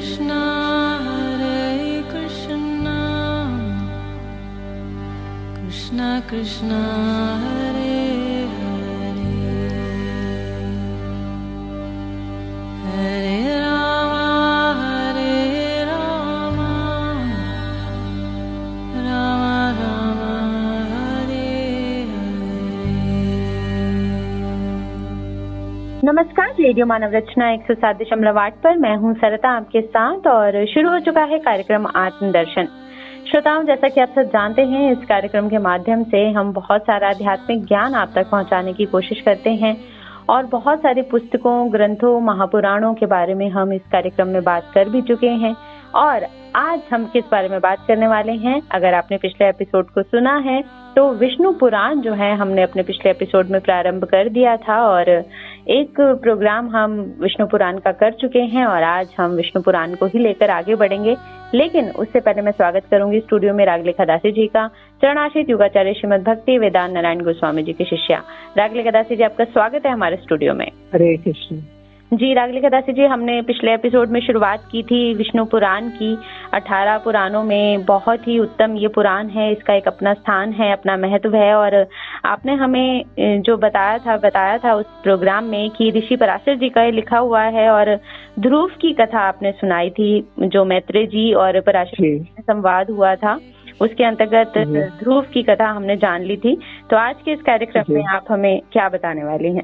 Krishna Krishna Krishna Hare Hare Hare Rama Rama Rama Hare Hare। नमस्कार, radio मानव रचना 107.8 पर मैं हूं सरिता आपके साथ और शुरू हो चुका है कार्यक्रम आत्मदर्शन। श्रोताओं, जैसा कि आप सब जानते हैं, इस कार्यक्रम के माध्यम से हम बहुत सारा आध्यात्मिक ज्ञान आप तक पहुंचाने की कोशिश करते हैं और बहुत सारी पुस्तकों, ग्रंथों, महापुराणों के बारे में हम इस कार्यक्रम में बात कर भी चुके हैं। और आज हम किस बारे में बात करने वाले हैं, अगर आपने पिछले एपिसोड को सुना है तो विष्णु पुराण जो है हमने अपने पिछले एपिसोड में प्रारंभ कर दिया था और एक प्रोग्राम हम विष्णु पुराण का कर चुके हैं और आज हम विष्णु पुराण को ही लेकर आगे बढ़ेंगे। लेकिन उससे पहले मैं स्वागत करूंगी स्टूडियो में रागलेखा दासी जी का, चरणाश्रित योगाचार्य श्रीमद भक्ति वेदांत नारायण गोस्वामी जी की शिष्या। रागलेखा दासी जी, आपका स्वागत है हमारे स्टूडियो में। हरे कृष्ण जी। रागलेखा दासी जी, हमने पिछले एपिसोड में शुरुआत की थी विष्णु पुराण की। 18 पुराणों में बहुत ही उत्तम ये पुराण है, इसका एक अपना स्थान है, अपना महत्व है। और आपने हमें जो बताया था उस प्रोग्राम में कि ऋषि पराशर जी का ये लिखा हुआ है और ध्रुव की कथा आपने सुनाई थी, जो मैत्रेय जी और पराशर जी में संवाद हुआ था, उसके अंतर्गत ध्रुव की कथा हमने जान ली थी। तो आज के इस कार्यक्रम में आप हमें क्या बताने वाली हैं?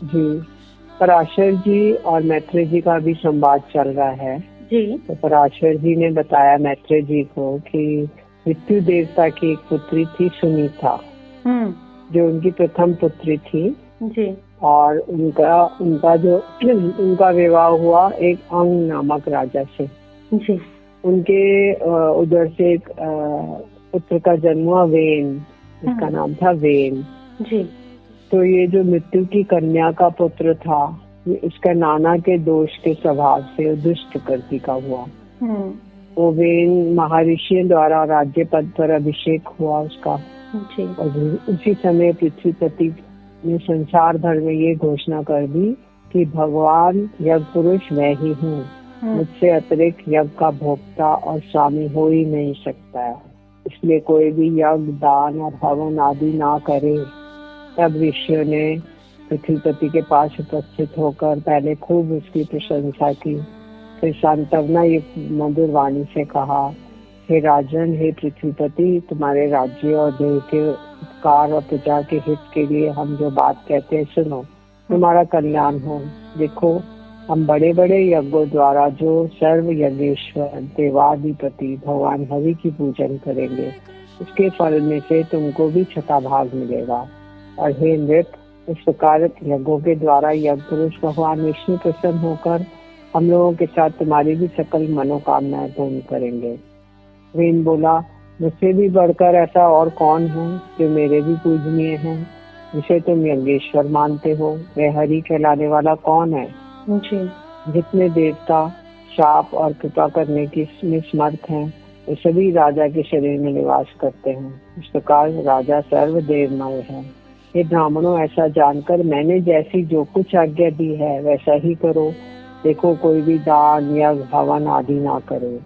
जी, पराशर जी और मैत्रेय जी का भी संवाद चल रहा है जी। तो पराशर जी ने बताया मैत्रेय जी को कि मृत्यु देवता की एक पुत्री थी सुनीता, जो उनकी प्रथम पुत्री थी जी। और उनका विवाह हुआ एक अंग नामक राजा से जी। उनके उधर से एक पुत्र का जन्म हुआ वेन, इसका नाम था वेन जी। तो ये जो मृत्यु की कन्या का पुत्र था, ये उसका नाना के दोष के स्वभाव से दुष्ट प्रकृति का हुआ। वो वेन महर्षियों द्वारा राज्य पद पर अभिषेक हुआ उसका जी। और उसी समय पृथ्वीपति ने संसार भर में ये घोषणा कर दी कि भगवान यज्ञ पुरुष मैं ही हूँ, मुझसे अतिरिक्त यज्ञ का भोक्ता और स्वामी हो ही नहीं सकता है, इसलिए कोई भी यज्ञ, दान और हवन आदि ना करे। तब ऋषियों ने पृथ्वीपति के पास उपस्थित होकर पहले खूब उसकी प्रशंसा की, फिर सांत्वना युक्त मधुर वाणी से कहा, हे राजन, हे पृथ्वीपति, तुम्हारे राज्य और देह के उपकार और प्रजा के हित के लिए हम जो बात कहते हैं सुनो, तुम्हारा कल्याण हो। देखो, हम बड़े बड़े यज्ञों द्वारा जो सर्व यज्ञेश्वर देवाधिपति भगवान हरि की पूजन करेंगे, उसके फल में से तुमको भी छठा भाग मिलेगा। और हे नृप, इस प्रकार यज्ञों के द्वारा यज्ञ पुरुष भगवान विष्णु प्रसन्न होकर हम लोगों के साथ तुम्हारी भी सकल मनोकामनाएं पूर्ण करेंगे। वेन बोला, मुझसे भी बढ़कर ऐसा और कौन है जो मेरे भी पूजनीय है, जिसे तुम यज्ञेश्वर मानते हो? वह हरि कहलाने वाला कौन है जी? जितने देवता शाप और कृपा करने की में समर्थ हैं, वे सभी राजा के शरीर में निवास करते हैं। इस प्रकार राजा सर्वदेवमय है। ये ब्राह्मणों, ऐसा जानकर मैंने जैसी जो कुछ आज्ञा दी है वैसा ही करो। देखो, कोई भी दान यज्ञ हवन आदि ना करे।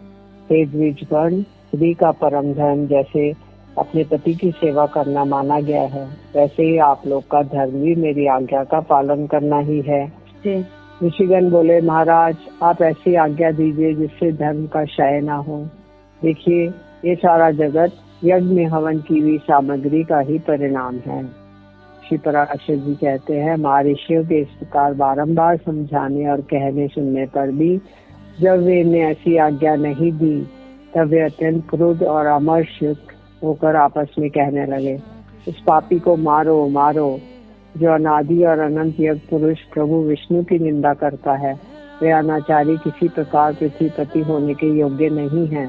हे द्विजगण, स्त्री का परम धर्म जैसे अपने पति की सेवा करना माना गया है, वैसे ही आप लोग का धर्म भी मेरी आज्ञा का पालन करना ही है। ऋषिगण बोले, महाराज, आप ऐसी आज्ञा दीजिए जिससे धर्म का क्षय ना हो। देखिए, ये सारा जगत यज्ञ में हवन की हुई सामग्री का ही परिणाम है। श्री पराशर जी कहते हैं, महर्षियों के इस प्रकार बारंबार समझाने और कहने सुनने पर भी जब वे ने ऐसी आज्ञा नहीं दी, तब वे अत्यंत क्रोध और अमर्षयुक्त होकर आपस में कहने लगे, इस पापी को मारो मारो, जो अनादि और अनंत यज्ञ पुरुष प्रभु विष्णु की निंदा करता है। वे अनाचारी किसी प्रकार पृथ्वीपति होने के योग्य नहीं है।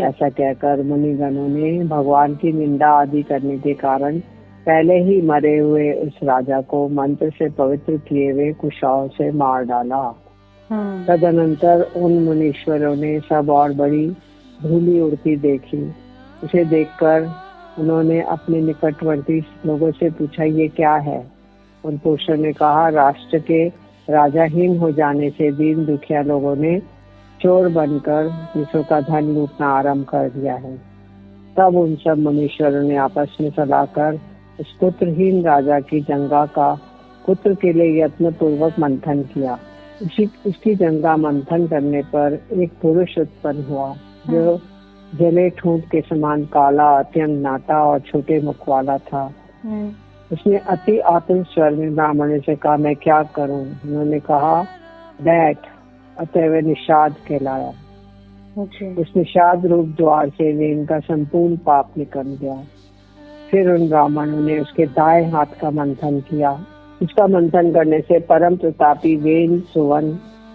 ऐसा कहकर मुनिगणों ने भगवान की निंदा आदि करने के कारण पहले ही मरे हुए उस राजा को मंत्र से पवित्र किए हुए कुशाओं से मार डाला। तदनंतर उन मुनीश्वरों ने सब और बड़ी धूली उड़ती देखी। उसे देखकर उन्होंने अपने निकटवर्ती लोगों से पूछा, ये क्या है? उन पुरुषों ने कहा, राष्ट्र के राजाहीन हो जाने से दीन दुखिया लोगों ने चोर बनकर दूसरों का धन लूटना आरंभ कर दिया है। तब उन सब मुनीश्वरों ने आपस में सलाह कर उस पुत्रहीन राजा की जंगा का पुत्र के लिए यत्न पूर्वक मंथन किया। उसकी जंगा मंथन करने पर एक पुरुष उत्पन्न हुआ जो जले ठूंठ के समान काला, अत्यंत नाटा और छोटे मुख वाला था। उसने अति आतुर स्वर में ब्राह्मणों से कहा, मैं क्या करूं? उन्होंने कहा, बैठ। अतः वह निषाद कहलाया। उस निषाद रूप द्वार से वेन का संपूर्ण पाप निकल गया। फिर उन ब्राह्मणों ने उसके दाएं हाथ का मंथन किया। उसका मंथन करने से परम प्रतापी वेन सुवन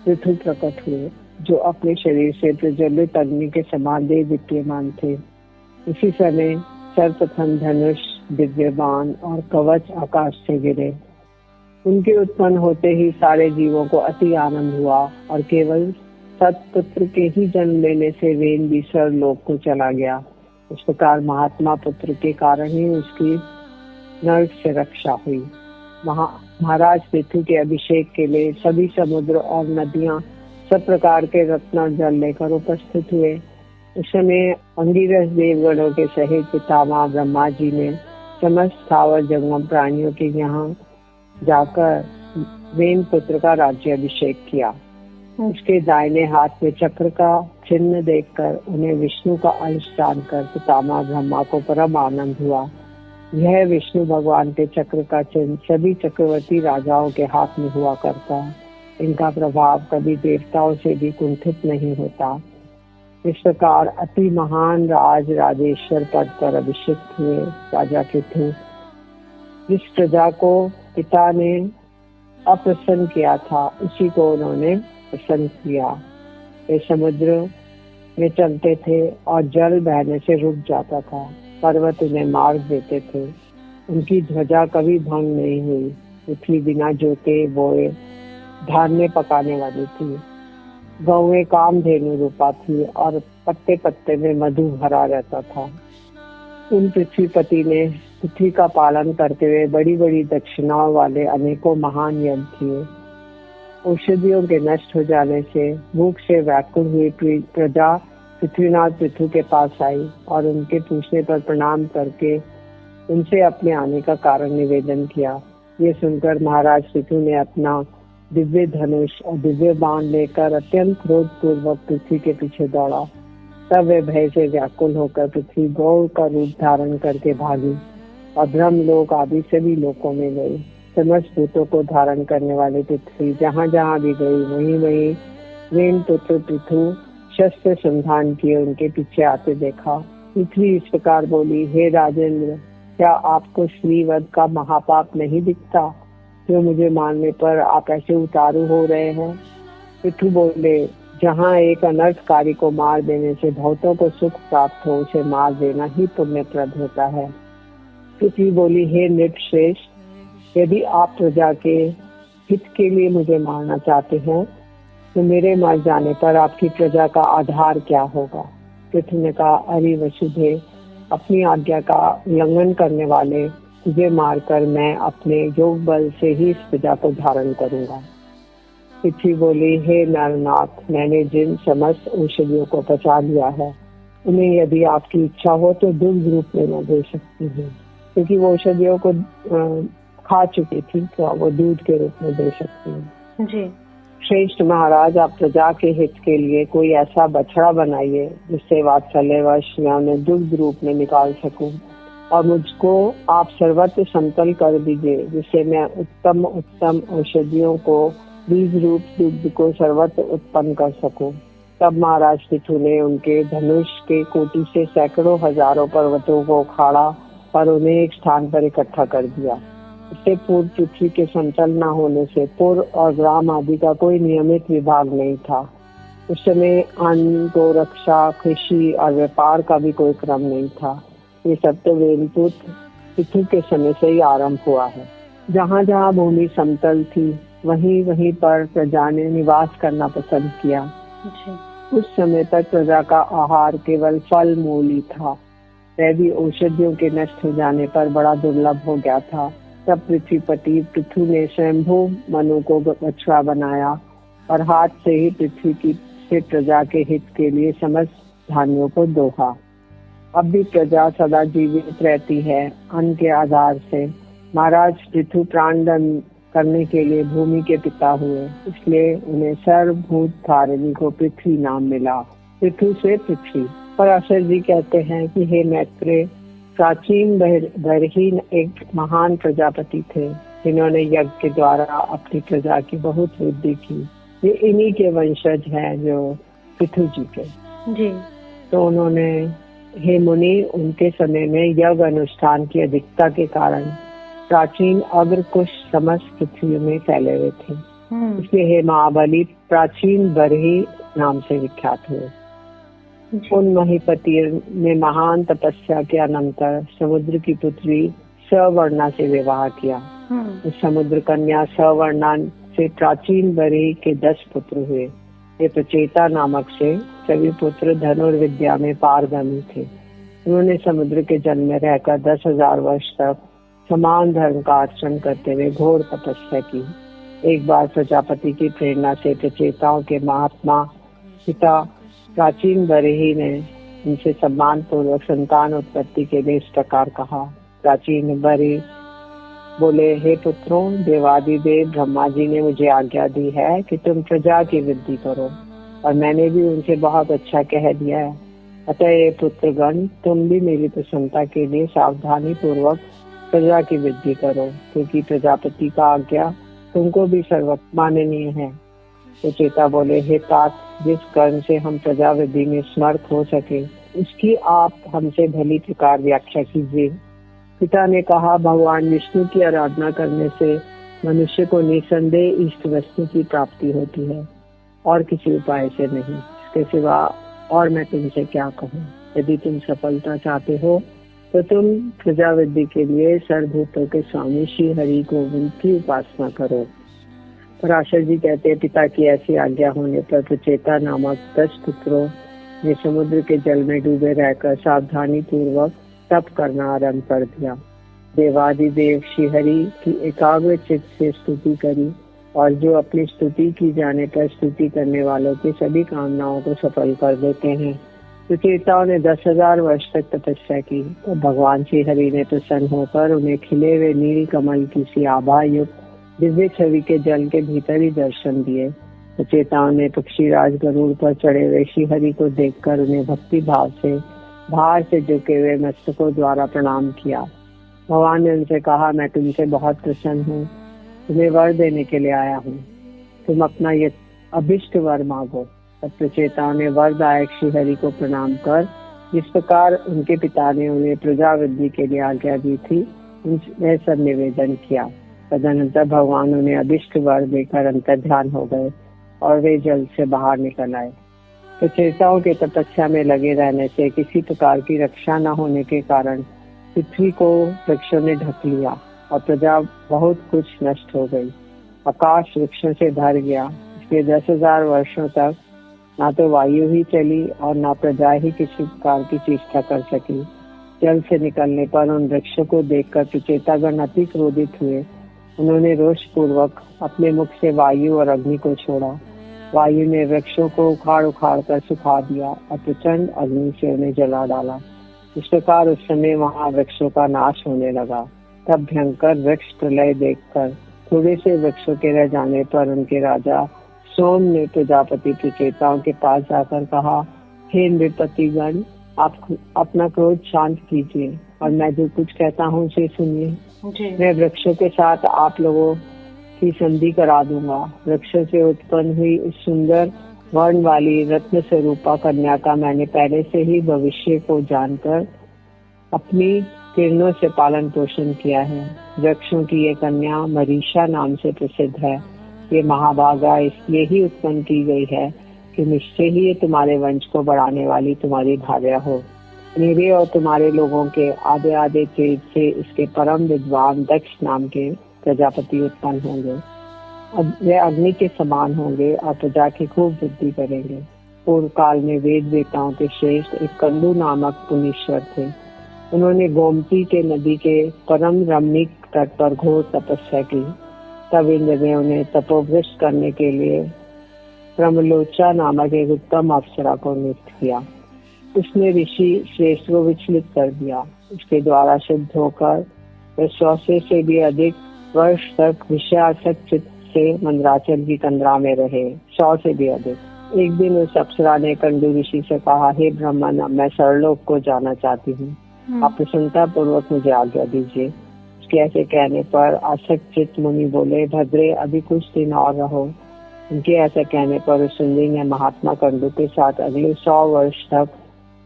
पृथु प्रकट हुए, जो अपने शरीर से प्रज्वलित अग्नि के समान दे विद्यमान थे। इसी समय सर्वप्रथम धनुष, दिव्य बाण और कवच आकाश से गिरे। उनके उत्पन्न होते ही सारे जीवों को अति आनंद हुआ और केवल सत्पुत्र के ही जन्म लेने से वेन भी स्वर्गलोक को चला गया। इस प्रकार महात्मा पुत्र के कारण ही उसकी नरक से रक्षा हुई। महाराज पृथु के अभिषेक के लिए सभी समुद्र और नदियां सब प्रकार के रत्न जल लेकर उपस्थित हुए। उस समय अंगिरस देवगणों के सहित पितामह ब्रह्मा जी ने समस्त स्थावर जंगम प्राणियों के यहाँ जाकर वेन पुत्र का राज्य अभिषेक किया। उसके दाहिने हाथ में चक्र का चिन्ह देखकर उन्हें विष्णु का अंश जानकर पितामह ब्रह्मा को परम आनंद हुआ। यह विष्णु भगवान के चक्र का चिन्ह सभी चक्रवर्ती राजाओं के हाथ में हुआ करता। इनका प्रभाव कभी देवताओं से भी कुंठित नहीं होता। इस प्रकार अति महान राजेश्वर पद पर अभिषिक्त हुए राजा पृथु। जिस प्रजा को पिता ने अप्रसन्न किया था, उसी को उन्होंने प्रसन्न किया। वे समुद्र में चलते थे और जल बहने से रुक जाता था। पर्वत उन्हें मार्ग देते थे। उनकी ध्वजा कभी भंग नहीं हुई। पृथ्वी बिना जोते बोए धान्य पकाने वाली थी। गौएं कामधेनु रूपा थी और पत्ते पत्ते में मधु भरा रहता था। उन पृथ्वीपति ने पृथ्वी का पालन करते हुए बड़ी बड़ी दक्षिणाओं वाले अनेकों महान यज्ञ किए। औषधियों के नष्ट हो जाने से भूख से व्याकुल हुई प्रजा पृथ्वीनाथ पृथु के पास आई और उनके पूछने पर प्रणाम करके उनसे अपने आने का कारण निवेदन किया। ये सुनकर महाराज पृथु ने अपना दिव्य धनुष और दिव्य बाण लेकर अत्यंत क्रोध पूर्वक पृथ्वी के पीछे दौड़ा। तब वे भय से व्याकुल होकर पृथ्वी गौ का रूप धारण करके भागी और ब्रह्मलोक आदि सभी लोकों में गई। समस्त भूतों को धारण करने वाली पृथ्वी जहाँ जहाँ भी गई वहीं वहीं वेन पुत्र पृथु शस्त्र संधान किए उनके पीछे आते देखा। पृथ्वी इस प्रकार बोली, हे राजेंद्र, क्या आपको श्रीवध का महापाप नहीं दिखता जो मुझे मारने पर आप ऐसे उतारू हो रहे हैं? पृथु बोले, जहाँ एक अनर्थकारी को मार देने से बहुतों को सुख प्राप्त हो, उसे मार देना ही पुण्यप्रद होता है। पृथ्वी बोली, हे नृपश्रेष्ठ, यदि आप प्रजा के हित के लिए मुझे मारना चाहते हैं तो मेरे मर जाने पर आपकी प्रजा का आधार क्या होगा? पृथ्वी ने कहा, अरे वसुदेव, अपनी आज्ञा का उल्लंघन करने वाले तुझे मारकर मैं अपने योग बल से ही इस प्रजा को धारण करूंगा। पृथ्वी बोली, हे नरनाथ, मैंने जिन समस्त औषधियों को पचा लिया है उन्हें यदि आपकी इच्छा हो तो दुग्ध रूप में मैं दे सकती हूँ, क्योंकि वो औषधियों को खा चुकी थी तो वो दूध के रूप में दे सकती हूँ। जी श्रेष्ठ महाराज, आप प्रजा के हित के लिए कोई ऐसा बछड़ा बनाइए जिससे वात्सल्यवश मैं उन्हें दुग्ध रूप में निकाल सकूं और मुझको आप सर्वत्र समतल कर दीजिए, जिससे मैं उत्तम उत्तम औषधियों को बीज रूप दुग्ध को सर्वत्र उत्पन्न कर सकूं। तब महाराज पृथु ने उनके धनुष के कोटि से सैकड़ों हजारों पर्वतों को उखाड़ा और उन्हें एक स्थान पर इकट्ठा कर दिया। इससे पूर्व पृथ्वी के समतल न होने से पुर और ग्राम आदि का कोई नियमित विभाग नहीं था। उस समय अन्न, गोरक्षा, कृषि और व्यापार का भी कोई क्रम नहीं था। ये सब तो वेनपुत्र पृथु के समय से ही आरंभ हुआ है। जहाँ जहाँ भूमि समतल थी वहीं वहीं पर प्रजा ने निवास करना पसंद किया। उस समय तक प्रजा का आहार केवल फल मूल ही था। वह भी औषधियों के नष्ट हो जाने पर बड़ा दुर्लभ हो गया था। तब पृथ्वीपति पृथु ने स्वयंभू मनु को बछड़ा बनाया और हाथ से ही पृथ्वी की से प्रजा के हित के लिए समस्त धान्यों को दोहा। अब भी प्रजा सदा जीवित रहती है अन्न के आधार से। महाराज पृथु प्राणदान करने के लिए भूमि के पिता हुए, इसलिए उन्हें सर्वभूत धारिणी को पृथ्वी नाम मिला। पृथु से पृथ्वी। पराशर जी कहते हैं कि हे मैत्रेय, प्राचीन बरहीन एक महान प्रजापति थे जिन्होंने यज्ञ के द्वारा अपनी प्रजा की बहुत वृद्धि की। ये इन्हीं के वंशज हैं जो पृथु जी के जी। तो उन्होंने, हे मुनि, उनके समय में यज्ञ अनुष्ठान की अधिकता के कारण प्राचीन अग्र कुश समस्त पृथ्वी में फैले हुए थे। इसलिए हे महाबली प्राचीन बरही नाम से विख्यात हुए। उन महीपति ने महान तपस्या के अनंतर समुद्र की पुत्री सवर्णा से विवाह किया। इस समुद्र कन्या सवर्णा से प्राचीन बरही के 10 पुत्र हुए। ये प्रचेता नामक से सभी पुत्र धनुर्विद्या में पारंगमी थे। उन्होंने समुद्र के जल में रहकर 10,000 वर्ष तक समान धर्म का आचरण करते हुए घोर तपस्या की। एक बार प्रजापति की प्रेरणा से प्रचेताओं के महात्मा पिता प्राचीन बरही ने उनसे सम्मान पूर्वक संतान उत्पत्ति के लिए इस प्रकार कहा। प्राचीन बरही बोले, हे पुत्रों, देवादिदेव ब्रह्मा जी ने मुझे आज्ञा दी है कि तुम प्रजा की वृद्धि करो और मैंने भी उनसे बहुत अच्छा कह दिया है। अतः ये पुत्रगण, तुम भी मेरी प्रसन्नता के लिए सावधानी पूर्वक प्रजा की वृद्धि करो, क्योंकि प्रजापति का आज्ञा तुमको भी सर्वत्र माननीय है। तो चेता बोले, हे तात, जिस कर्म से हम प्रजा वृद्धि में समर्थ हो सके उसकी आप हमसे भली प्रकार व्याख्या कीजिए। पिता ने कहा, भगवान विष्णु की आराधना करने से मनुष्य को निसंदेह इष्ट वस्तु की प्राप्ति होती है और किसी उपाय से नहीं। इसके सिवा और मैं तुमसे क्या कहूँ। यदि तुम सफलता चाहते हो तो तुम प्रजा वृद्धि के लिए सर्वभूतों के स्वामी श्री हरि गोविंद की उपासना करो। पराशर जी कहते हैं, पिता की ऐसी आज्ञा होने पर प्रचेता नामक 10 पुत्रों ने समुद्र के जल में डूबे रहकर सावधानी पूर्वक तप करना आरंभ कर दिया। देवादिदेव श्री हरि की एकाग्र चित्त से स्तुति करी और जो अपनी स्तुति की जाने पर स्तुति करने वालों की सभी कामनाओं को सफल कर देते हैं। सुचेताओं ने 10,000 वर्ष तक तपस्या की तो भगवान श्री हरि ने प्रसन्न होकर उन्हें खिले हुए नील कमल की सी आभा युक्त दिव्य छवि के जल के भीतर ही दर्शन दिए। सुचेताओं ने पक्षीराज गरुड़ पर चढ़े हुए श्री हरि को देखकर उन्हें भक्ति भाव से भार से झुके हुए मस्तकों द्वारा प्रणाम किया। भगवान ने उनसे कहा, मैं तुमसे बहुत प्रसन्न हूँ, तुम्हें वर देने के लिए आया हूँ, तुम अपना ये अभिष्ट वर मांगो। तब प्रचेताओं ने वरदायक श्री हरि को प्रणाम कर जिस प्रकार उनके पिता ने उन्हें प्रजा वृद्धि के लिए आज्ञा दी थी वह सब निवेदन किया। तदनंतर भगवान उन्हें अभिष्ट वर देकर अंतर ध्यान हो गए और वे जल से बाहर निकल आए। प्रचेताओं के तपस्या में लगे रहने से किसी प्रकार की रक्षा न होने के कारण पृथ्वी को वृक्षों ने ढक लिया और प्रजा बहुत कुछ नष्ट हो गई। आकाश वृक्षों से भर गया। इसलिए 10,000 वर्षों तक ना तो वायु ही चली और ना प्रजा ही किसी प्रकार की चेष्टा कर सकी। जल से निकलने पर उन वृक्षों को देखकर प्रचेतागण अति क्रोधित हुए। उन्होंने रोष पूर्वक अपने मुख से वायु और अग्नि को छोड़ा। वायु ने वृक्षों को उखाड़ उखाड़ कर सुखा दिया और प्रचंड अग्नि से उन्हें जला डाला। इस प्रकार उस समय वहाँ वृक्षों का नाश होने लगा। तब भयंकर वृक्ष प्रलय देखकर थोड़े से वृक्षों के रह जाने पर उनके राजा सोम ने प्रजापति प्रचेताओं के पास जाकर कहा, हे नृपतिगण, आप अपना क्रोध शांत कीजिए और मैं जो कुछ कहता हूँ उसे सुनिए। मैं वृक्षों के साथ आप लोगों की संधि करा दूंगा। वृक्षों से उत्पन्न हुई इस सुंदर वर्ण वाली रत्न स्वरूपा कन्या का मैंने पहले से ही भविष्य को जानकर अपनी किरणों से पालन पोषण किया है। वृक्षों की ये कन्या मरीषा नाम से प्रसिद्ध है। ये महाभागा इसलिए ही उत्पन्न की गई है कि निश्चय ही ये तुम्हारे वंश को बढ़ाने वाली तुम्हारी भार्या हो। मेरे और तुम्हारे लोगों के आधे आधे तेज से इसके परम विद्वान दक्ष नाम के प्रजापति उत्पन्न होंगे। वे अग्नि के समान होंगे और प्रजा की खूब वृद्धि करेंगे। पूर्व काल में वेद वेताओं के श्रेष्ठ एक कंदु नामक पुनीश्वर थे। उन्होंने गोमती के नदी के परम रमणीक तट पर घोर तपस्या की। तब इंद्र ने उन्हें तपोभ्रष्ट करने के लिए क्रमलोचा नामक एक उत्तम अप्सरा को नियुक्त किया। उसने ऋषि श्रेष्ठ को विचलित कर दिया। उसके द्वारा शुद्ध होकर वे 100 से भी अधिक वर्ष तक विषयासक्त चित्त से मंदराचल की कंदरा में रहे। 100 से भी अधिक। एक दिन उस अप्सरा ने कंडू ऋषि से कहा, हे ब्रह्मन, मैं सरलोक को जाना चाहती हूँ, आप प्रसन्नता पूर्वक मुझे आज्ञा दीजिए। उसके ऐसे कहने पर आसक्त चित्त मुनि बोले, भद्रे, अभी कुछ दिन और रहो। उनके ऐसे कहने पर उस सुंदरी ने महात्मा कंडू के साथ अगले 100 वर्ष तक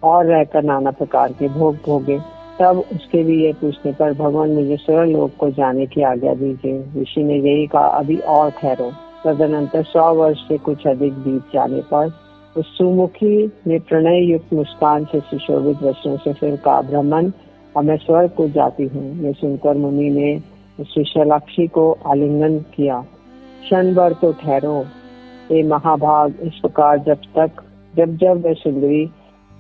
और रहकर नाना प्रकार के भोग भोगे। तब उसके भी ये पूछने पर, भगवान, मुझे स्वर्गलोक को जाने की आज्ञा दीजिए। ऋषि ने यही कहा, अभी और ठहरो। तदनंतर 100 वर्ष से कुछ अधिक बीत जाने पर उस सुमुखी ने प्रणय युक्त मुस्कान से सुशोभित वस्त्रों से फिर कहा, ब्राह्मण, अब मैं स्वर्ग को जाती हूँ। ये सुनकर मुनि ने उस विशालाक्षी को आलिंगन किया। क्षण भर तो ठहरो, ये महाभाग। इस प्रकार जब वह सुंदरी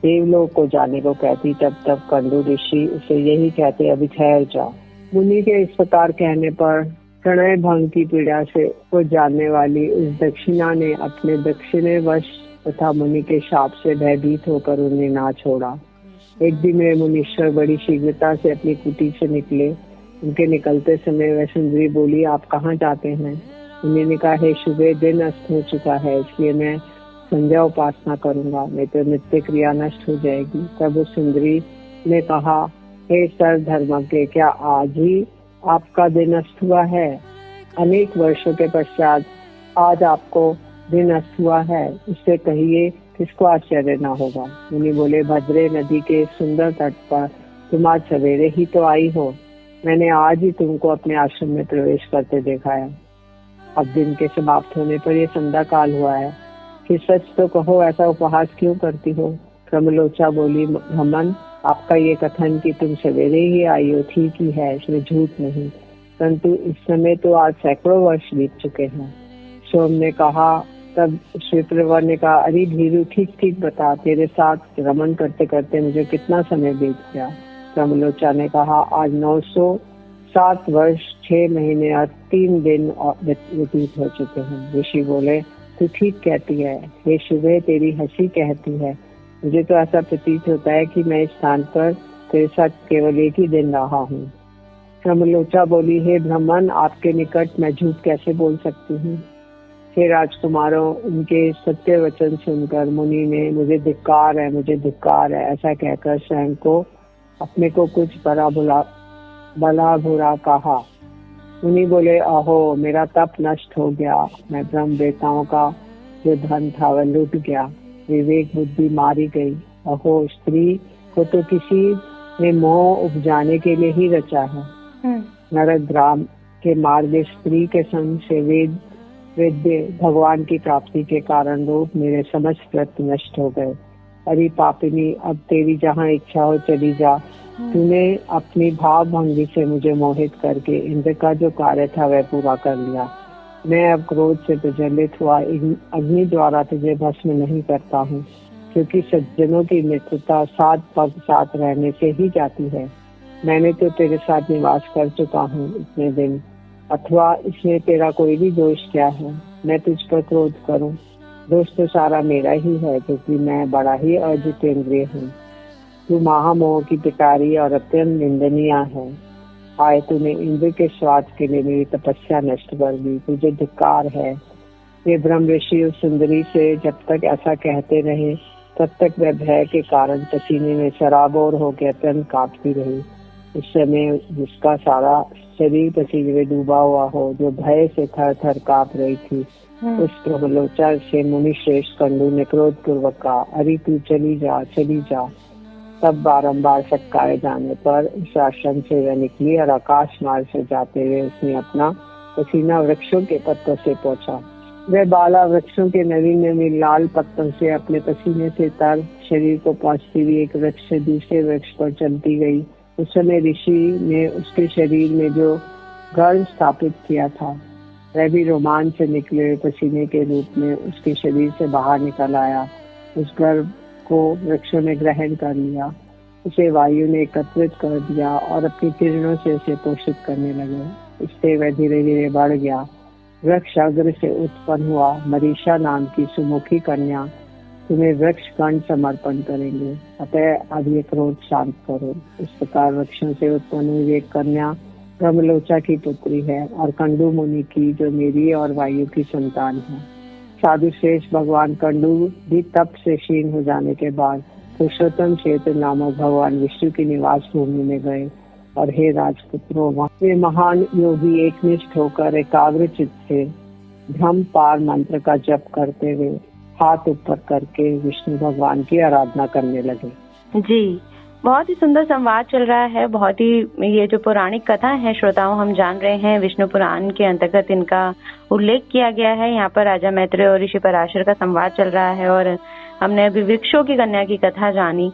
देवलोक को जाने को कहती, तब कंडू ऋषि उसे यही कहते, अभी ठहर जा। मुनि के इस प्रकार कहने पर प्रणय भंग की पीड़ा से को जानने वाली उस दक्षिणा ने अपने दक्षिणे वश तथा मुनि के शाप से भयभीत होकर उन्हें ना छोड़ा। एक दिन वे मुनीश्वर बड़ी शीघ्रता से अपनी कुटी से निकले। उनके निकलते समय वह सुंदरी बोली, आप कहाँ जाते हैं? उन्होंने कहा, हे शुभे, दिन अस्त हो चुका है, इसलिए मैं संध्या उपासना करूंगा, नहीं तो नित्य क्रिया नष्ट हो जाएगी। तब उस सुंदरी ने कहा, हे सर धर्मज्ञ, क्या आज ही आपका दिन अस्त हुआ है? अनेक वर्षों के पश्चात आज आपको दिन अस्त हुआ है, इससे कहिए किसको आश्चर्य न होगा। मुनि बोले, भद्रे, नदी के सुंदर तट पर तुम आज सवेरे ही तो आई हो। मैंने आज ही तुमको अपने आश्रम में प्रवेश करते देखा है। अब दिन के समाप्त होने पर यह संध्या काल हुआ है, कि सच तो कहो, ऐसा उपहास क्यों करती हो? क्रमलोचा बोली, ब्राह्मण, आपका ये कथन कि तुम सवेरे ही आई हो ठीक ही है, इसमें झूठ नहीं, परंतु इस समय तो आज सैकड़ों वर्ष बीत चुके हैं। सोम ने कहा, तब श्वेतवर ने कहा, अरे भीरू, ठीक बता, तेरे साथ रमन करते करते मुझे कितना समय बीत गया? क्रमलोचा ने कहा, आज 907 वर्ष 6 महीने और 3 दिन व्यतीत हो चुके हैं। ऋषि बोले, तू ठीक कहती है। हे शुभे, तेरी हंसी कहती है। मुझे तो ऐसा प्रतीत होता है कि मैं इस स्थान पर तेरे साथ केवल एक ही दिन रहा हूँ। क्रमलोचा बोली, हे ब्राह्मण, आपके निकट मैं झूठ कैसे बोल सकती हूँ? हे राजकुमारों, उनके सत्य वचन सुनकर मुनि ने मुझे धिक्कार है ऐसा कहकर स्वयं को अपने को कुछ भला बुरा कहा। मुनि बोले, अहो, मेरा तप नष्ट हो गया, मैं ब्रह्म देवताओं का जो धन था वह लूट गया, विवेक बुद्धि मारी गई। अहो, स्त्री को तो किसी ने मोह उपजाने के लिए ही रचा है। नरक के मार्ग स्त्री के संग से वेद्य भगवान की प्राप्ति के कारण रूप मेरे समस्त प्रयत्न नष्ट हो गए। अरे पापिनी, अब तेरी जहाँ इच्छा हो चली जा। तूने अपनी भाव भंगी से मुझे मोहित करके इंद्र का जो कार्य था वह पूरा कर लिया। मैं अब क्रोध से प्रज्वलित हुआ अग्नि द्वारा तुझे भस्म नहीं करता हूँ, क्योंकि सज्जनों की मित्रता 7 पग साथ रहने से ही जाती है। मैंने तो तेरे साथ निवास कर चुका हूँ इतने दिन, अथवा इसमें तेरा कोई भी दोष क्या है? मैं तुझ पर क्रोध करूं? दोष तो सारा मेरा ही है, क्योंकि मैं बड़ा ही अजितेंद्रिय हूँ। तू महामोह की पिटारी और अत्यंत निंदनीय है। आए, तूने इंद्र के स्वाद के लिए मेरी तपस्या नष्ट कर दी, तुझे धिक्कार है। ये ब्रह्म ऋषि उस सुंदरी से जब तक ऐसा कहते रहे, तब तक वह भय के कारण पसीने में सराबोर होकर अत्यंत कांपती रही। उस समय जिसका सारा शरीर पसीने में डूबा हुआ हो, जो भय से थर थर कांप रही थी, उस क्रमलोचा से मुनि श्रेष्ठ कंडू ने क्रोध पूर्वक कहा, अरे तू चली जा। तब बारंबार फटकाए जाने पर उस आश्रम से वह निकली और आकाश मार्ग से जाते हुए उसने अपना पसीना वृक्षों के पत्तों से पोंछा। वह बाला वृक्षों के नवीन लाल पत्तों से अपने पसीने से तर शरीर को पहुँचती हुई एक वृक्ष से दूसरे वृक्ष पर चलती गई। उस समय ऋषि ने उसके शरीर में जो गर्भ स्थापित किया था वह भी रोमांच से निकले हुए पसीने के रूप में उसके शरीर से बाहर निकल आया। उस गर्भ को वृक्षों ने ग्रहण कर लिया, उसे वायु ने एकत्रित कर दिया और अपनी किरणों से उसे पोषित करने लगे। इससे वह धीरे धीरे बढ़ गया। वृक्ष अग्र से उत्पन्न हुआ मरीषा नाम की सुमुखी कन्या तुम्हें वृक्ष कंड समर्पण करेंगे, अतः अब ये क्रोध शांत करो। इस प्रकार वृक्षों से उत्पन्न हुई एक कन्या ब्रह्मलोचा की पुत्री है और कंडू मुनि की, जो मेरी और वायु की संतान है। साधु श्रेष्ठ भगवान कंडू भी तप से क्षीण हो जाने के बाद पुरुषोत्तम क्षेत्र नामक भगवान विष्णु की निवास भूमि में गए और हे राजपुत्रों, वे महान योगी एकनिष्ठ होकर एकाग्र चित्त से ब्रह्म पार मंत्र का जप करते हुए हाथ ऊपर करके विष्णु भगवान की आराधना करने लगे। जी, बहुत ही सुंदर संवाद चल रहा है। बहुत ही ये जो पौराणिक कथा है श्रोताओं, हम जान रहे हैं विष्णु पुराण के अंतर्गत इनका उल्लेख किया गया है। यहाँ पर राजा मैत्रेय और ऋषि पराशर का संवाद चल रहा है और हमने अभी वृक्षों की कन्या की कथा जानी।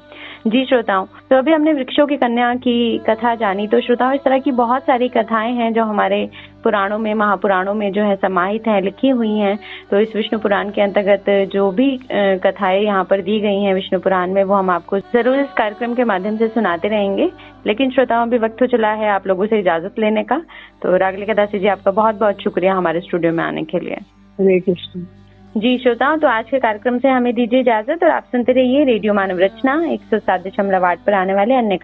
जी श्रोताओं, तो अभी हमने वृक्षों की कन्या की कथा जानी। तो श्रोताओं, इस तरह की बहुत सारी कथाएं हैं जो हमारे पुराणों में, महापुराणों में जो है समाहित हैं, लिखी हुई हैं। तो इस विष्णु पुराण के अंतर्गत जो भी कथाएं यहाँ पर दी गई हैं विष्णु पुराण में, वो हम आपको जरूर इस कार्यक्रम के माध्यम से सुनाते रहेंगे। लेकिन श्रोताओं, अभी वक्त हो चला है आप लोगों से इजाजत लेने का। तो रागलिका दासी जी, आपका बहुत बहुत शुक्रिया हमारे स्टूडियो में आने के लिए। हरे कृष्ण। जी श्रोताओं, तो आज के कार्यक्रम से हमें दीजिए इजाजत और आप सुनते रहिए रेडियो मानव रचना 107.8 पर आने वाले अन्य